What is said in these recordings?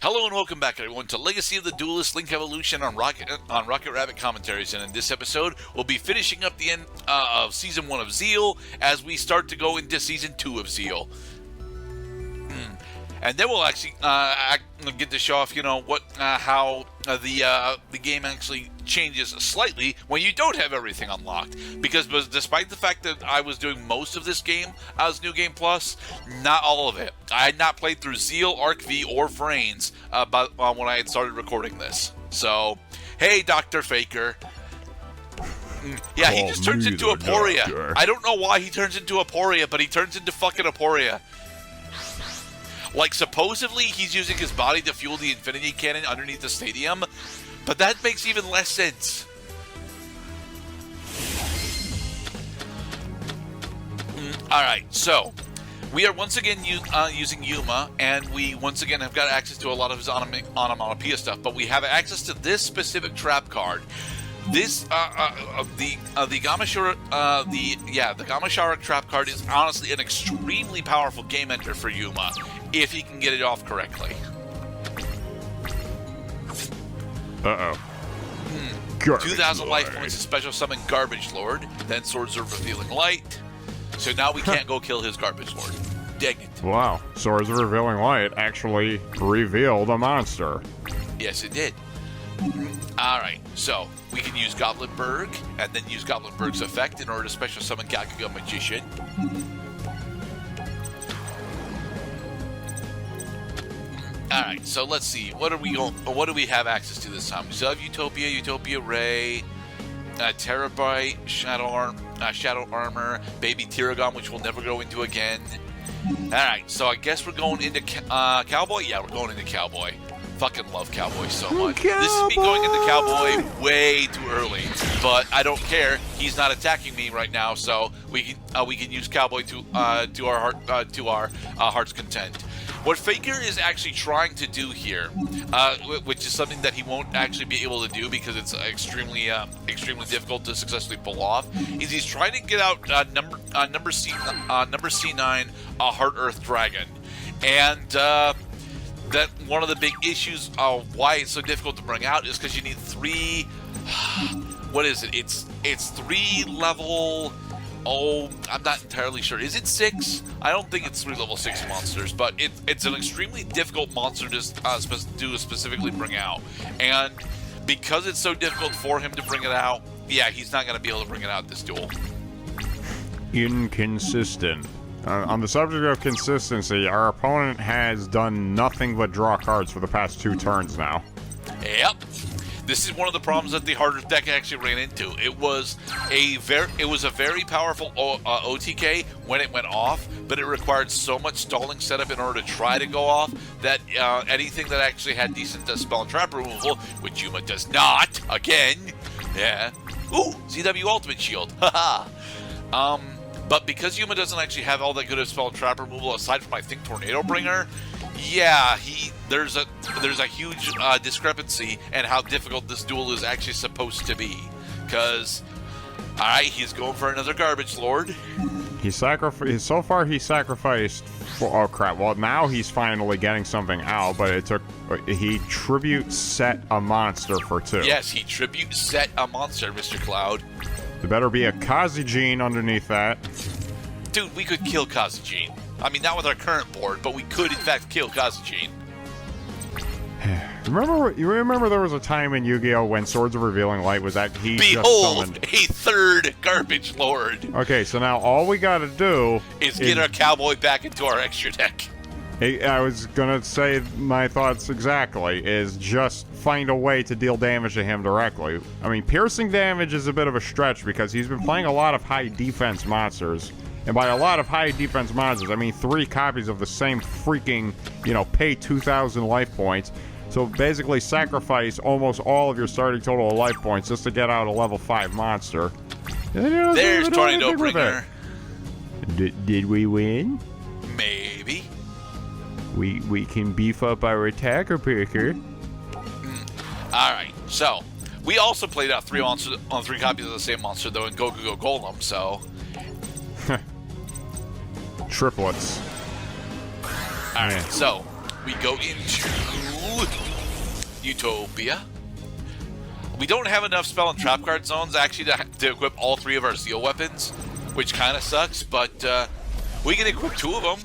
Hello and welcome back, everyone, to Legacy of the Duelist Link Evolution on Rocket Rabbit Commentaries. And in this episode, we'll be finishing up the end of Season 1 of Zeal as we start to go into Season 2 of Zeal. And then we'll actually get to show off, how the game actually changes slightly when you don't have everything unlocked. Because despite the fact that I was doing most of this game as New Game Plus, not all of it. I had not played through Zeal, Arc V, or Vrains when I had started recording this. So, hey, Dr. Faker. Yeah, he just turns into Aporia. Doctor. I don't know why he turns into Aporia, but he turns into fucking Aporia. Like, supposedly, he's using his body to fuel the Infinity Cannon underneath the stadium, but that makes even less sense. Alright, so, we are once again using Yuma, and we once again have got access to a lot of his onomatopoeia stuff, but we have access to this specific trap card. This, the Gamashara trap card is honestly an extremely powerful game enter for Yuma, if he can get it off correctly. Uh-oh. 2,000 life points to special summon Garbage Lord, then Swords of Revealing Light. So now we can't go kill his Garbage Lord. Dang it. Wow, Swords of Revealing Light actually revealed a monster. Yes, it did. Alright, so we can use Goblinberg, and then use Goblinberg's effect in order to special summon Gakuga Magician. Alright, so let's see. What do we have access to this time? We still have Utopia, Utopia Ray, Terabyte, Shadow Armor, Baby Tiragon, which we'll never go into again. Alright, so I guess we're going into Cowboy? Yeah, we're going into Cowboy. Fucking love Cowboy so much. Cowboy. This is me going into Cowboy way too early, but I don't care. He's not attacking me right now, so we can use Cowboy to our heart's content. What Faker is actually trying to do here, which is something that he won't actually be able to do because it's extremely difficult to successfully pull off, is he's trying to get out number C9, a Heart Earth Dragon, and that one of the big issues of why it's so difficult to bring out is because you need 3. What is it? It's 3 level. Oh, I'm not entirely sure. Is it 6? I don't think it's 3 level 6 monsters, but it's an extremely difficult monster to specifically bring out. And because it's so difficult for him to bring it out, yeah, he's not going to be able to bring it out this duel. Inconsistent. On the subject of consistency, our opponent has done nothing but draw cards for the past 2 turns now. Yep. This is one of the problems that the Heart Earth deck actually ran into. It was a very powerful OTK when it went off, but it required so much stalling setup in order to try to go off that anything that actually had decent spell and trap removal, which Yuma does not, again, yeah. Ooh, CW Ultimate Shield, haha. But because Yuma doesn't actually have all that good of spell and trap removal aside from, I think, Tornado Bringer, yeah, there's a huge discrepancy in how difficult this duel is actually supposed to be. Because, alright, he's going for another Garbage Lord. So far he sacrificed, oh crap, well now he's finally getting something out, but he tribute set a monster for 2. Yes, he tribute set a monster, Mr. Cloud. There better be a Kazijin underneath that. Dude, we could kill Kazijin. I mean, not with our current board, but we could, in fact, kill Kazijin. You remember there was a time in Yu-Gi-Oh! When Swords of Revealing Light was that he Behold, just summoned a 3rd Garbage Lord. Okay, so now all we gotta do is get our Cowboy back into our extra deck. I was gonna say my thoughts exactly, is just find a way to deal damage to him directly. I mean, piercing damage is a bit of a stretch because he's been playing a lot of high defense monsters. And by a lot of high defense monsters, I mean 3 copies of the same freaking, pay 2,000 life points. So basically sacrifice almost all of your starting total of life points just to get out a level 5 monster. There's Tornado Bringer. Did we win? Maybe. We can beef up our attacker picker. Alright, so we also played out 3 monsters on 3 copies of the same monster though in Gokugo Golem, so triplets. Alright, so we go into Utopia. We don't have enough spell and trap card zones actually to equip all 3 of our Zeal weapons, which kind of sucks, but we can equip 2 of them.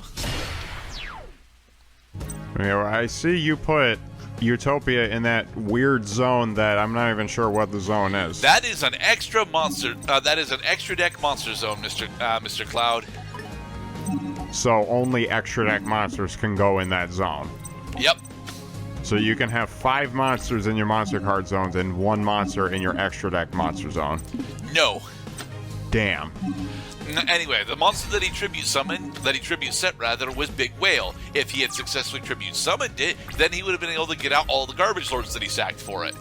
Yeah, I see you put Utopia in that weird zone that I'm not even sure what the zone is. That is an extra monster. That is an extra deck monster zone, Mr. Cloud. So only extra deck monsters can go in that zone. Yep. So you can have 5 monsters in your monster card zones and 1 monster in your extra deck monster zone. No. Damn. Anyway, the monster that he tribute set was Big Whale. If he had successfully tribute summoned it, then he would have been able to get out all the garbage lords that he sacked for it,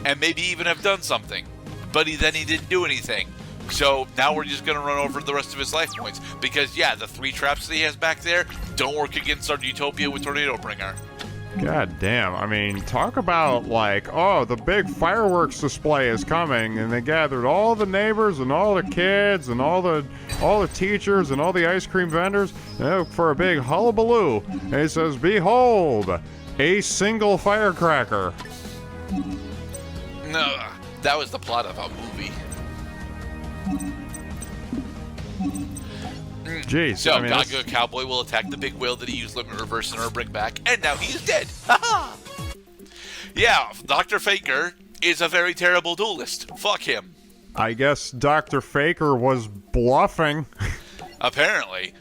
and maybe even have done something. But he didn't do anything. So now we're just going to run over the rest of his life points because the 3 traps that he has back there don't work against our Utopia with Tornado Bringer. God damn. I mean, talk about like, oh, the big fireworks display is coming, and they gathered all the neighbors and all the kids and all the teachers and all the ice cream vendors for a big hullabaloo. And it says, behold, a single firecracker. No, that was the plot of a movie. Jeez. So, I mean, Gaga Cowboy will attack the big whale that he used Limit Reverse and bring back, and now he's dead. Yeah, Dr. Faker is a very terrible duelist. Fuck him. I guess Dr. Faker was bluffing. Apparently.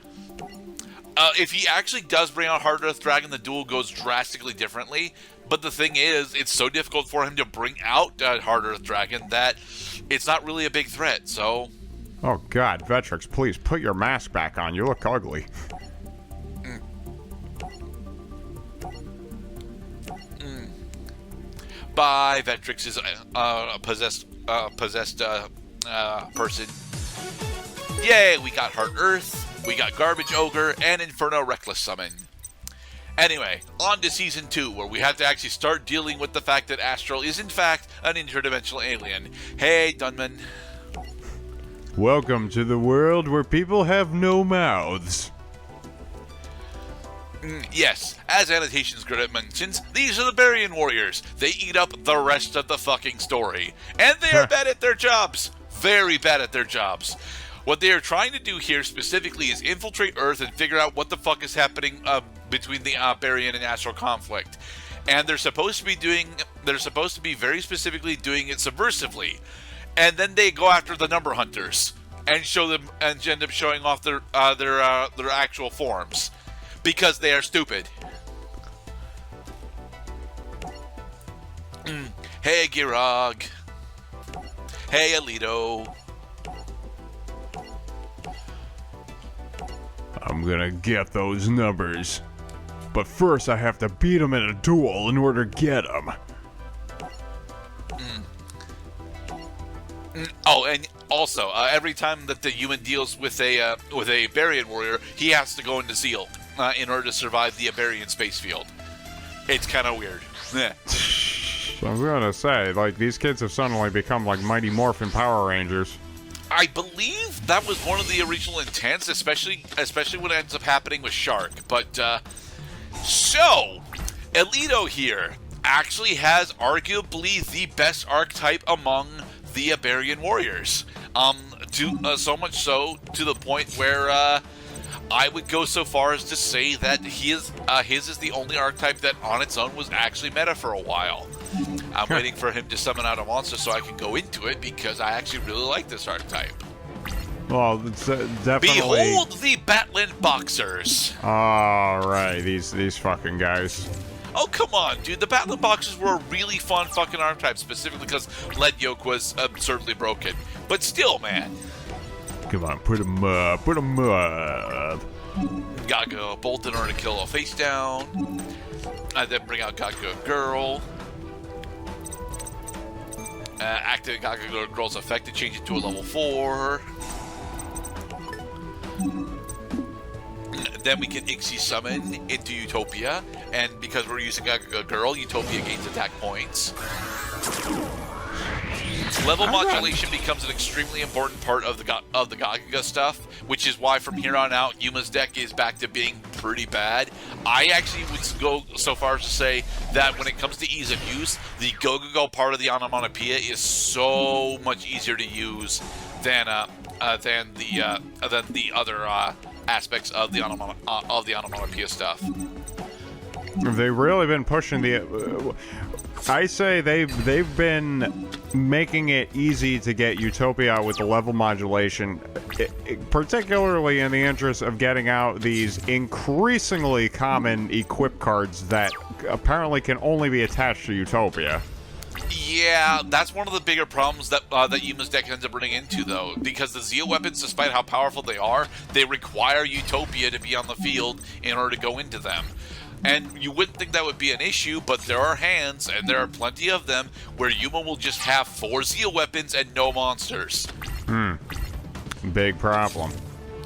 If he actually does bring out Hard Earth Dragon, the duel goes drastically differently. But the thing is, it's so difficult for him to bring out Hard Earth Dragon that it's not really a big threat, so... Oh God, Vetrix, please put your mask back on. You look ugly. Bye, Vetrix is a possessed person. Yay, we got Heart Earth, we got Garbage Ogre, and Inferno Reckless Summon. Anyway, on to Season 2, where we have to actually start dealing with the fact that Astral is in fact an interdimensional alien. Hey, Dunman. Welcome to the world where people have no mouths. Yes, as Annotations Grid mentions, these are the Barian Warriors. They eat up the rest of the fucking story. And they are bad at their jobs. Very bad at their jobs. What they are trying to do here specifically is infiltrate Earth and figure out what the fuck is happening between the Barian and Astral conflict. And they're supposed to be very specifically doing it subversively. And then they go after the number hunters and show them and end up showing off their actual forms because they are stupid. Hey Girog. Hey Alito. I'm gonna get those numbers, but first I have to beat them in a duel in order to get them. Oh, and also, every time that the human deals with a Barian warrior, he has to go into Zeal in order to survive the Barian space field. It's kind of weird. I'm gonna say, like, these kids have suddenly become like Mighty Morphin Power Rangers. I believe that was one of the original intents, especially when it ends up happening with Shark. But so Alito here actually has arguably the best archetype among the Barian warriors. So much so to the point where I would go so far as to say that his is the only archetype that on its own was actually meta for a while. I'm waiting for him to summon out a monster so I can go into it because I actually really like this archetype. Well, it's definitely... Behold the Batland Boxers! All right, these fucking guys. Oh, come on, dude. The Batland Boxers were a really fun fucking archetype, specifically because Lead Yoke was absurdly broken. But still, man. Come on, put them up, put them up. Gotta go Bolt in order to kill a face down. And then bring out Gaga Girl. Activate Gaga Girl's effect to change it to a level 4. Then we can Ixie summon into Utopia, and because we're using Gaga Girl, Utopia gains attack points. Level modulation becomes an extremely important part of the Gagaga stuff, which is why from here on out, Yuma's deck is back to being pretty bad. I actually would go so far as to say that when it comes to ease of use, the Go-Go-Go part of the onomatopoeia is so much easier to use than the other aspects of the onomatopoeia stuff. They've really been pushing the. I say they've been making it easy to get Utopia with the level modulation, particularly in the interest of getting out these increasingly common equip cards that apparently can only be attached to Utopia. Yeah, that's one of the bigger problems that Yuma's deck ends up running into, though, because the Zeal weapons, despite how powerful they are, they require Utopia to be on the field in order to go into them. And you wouldn't think that would be an issue, but there are hands, and there are plenty of them, where Yuma will just have 4 Zeal weapons and no monsters. Big problem.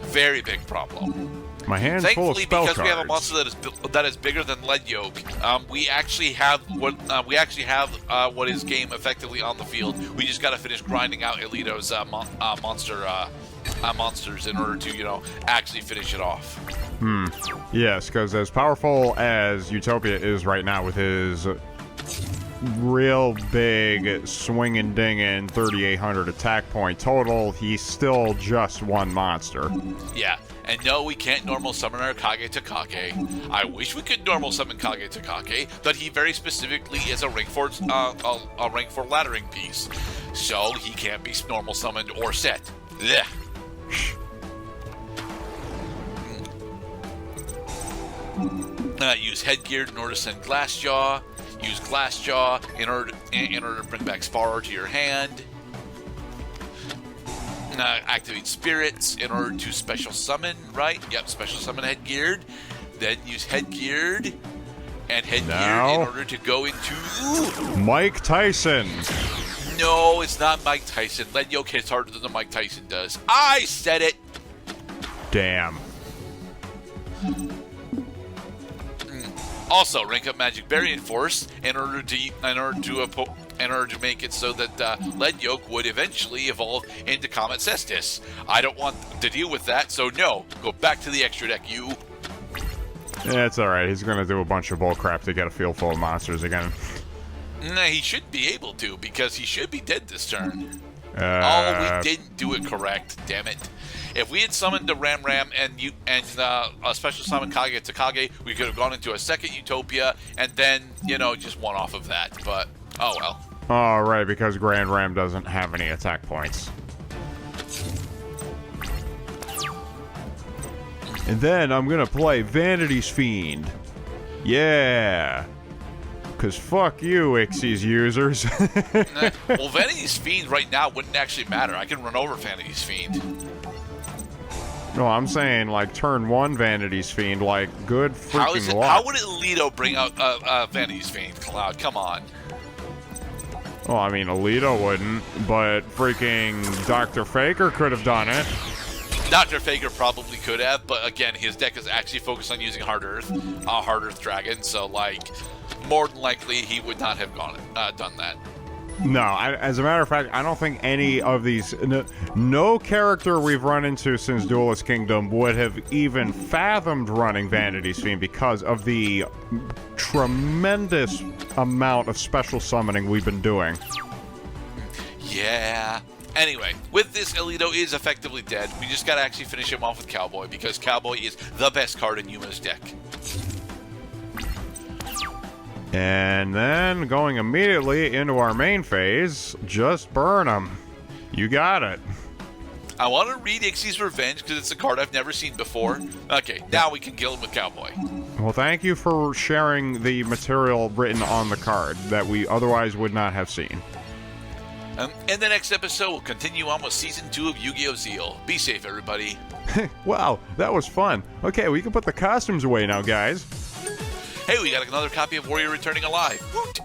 Very big problem. My hand's full of spell cards. Thankfully, because we have a monster that is bigger than Lead Yoke, we actually have what is game effectively on the field. We just got to finish grinding out Elito's monsters in order to, actually finish it off. Yes, because as powerful as Utopia is right now with his real big swinging dinging 3,800 attack point total, he's still just one monster. Yeah. And no, we can't normal summon our Kage Takage. I wish we could normal summon Kage Takage, but he very specifically is a rank 4 laddering piece, so he can't be normal summoned or set. Blech. Use Headgear in order to send Glassjaw. Use Glassjaw in order to bring back Sparrow to your hand. Activate Spirits in order to special summon, right? Yep, special summon Headgeared. Then use Headgeared and Headgeared in order to go into... Mike Tyson. No, it's not Mike Tyson. Lead Yoke hits harder than Mike Tyson does. I said it! Damn. Also, rank up Magic Barian Force in order to make it so that Lead Yoke would eventually evolve into Comet Cestus. I don't want to deal with that, so no. Go back to the extra deck, you. Yeah, it's alright. He's gonna do a bunch of bullcrap to get a field full of monsters again. Nah, he should be able to, because he should be dead this turn. Oh, we didn't do it correct. Damn it. If we had summoned the Ram and a special summon Kage Takage, we could have gone into a second Utopia and then, just one off of that. But, oh well. Oh, right, because Grand Ram doesn't have any attack points. And then I'm gonna play Vanity's Fiend. Yeah. Because fuck you, Ixie's users. Well, Vanity's Fiend right now wouldn't actually matter. I can run over Vanity's Fiend. No, I'm saying, like, turn 1 Vanity's Fiend, like, good freaking luck. How would Alito bring out Vanity's Fiend, Cloud? Come on. Well, I mean, Alito wouldn't, but freaking Dr. Faker could have done it. Dr. Faker probably could have, but again, his deck is actually focused on using Hard Earth Dragon, so, like, more than likely he would not have done that. No, as a matter of fact, I don't think any of these... No character we've run into since Duelist Kingdom would have even fathomed running Vanity's Fiend because of the tremendous amount of special summoning we've been doing. Yeah. Anyway, with this, Alito is effectively dead. We just gotta actually finish him off with Cowboy, because Cowboy is the best card in Yuma's deck. And then, going immediately into our main phase, just burn them. You got it. I want to read Ixie's Revenge, because it's a card I've never seen before. Okay, now we can kill him with Cowboy. Well, thank you for sharing the material written on the card that we otherwise would not have seen. In the next episode, we'll continue on with Season 2 of Yu-Gi-Oh! Zeal. Be safe, everybody. Wow, that was fun. Okay, we can put the costumes away now, guys. Hey, we got another copy of Warrior Returning Alive. Woot!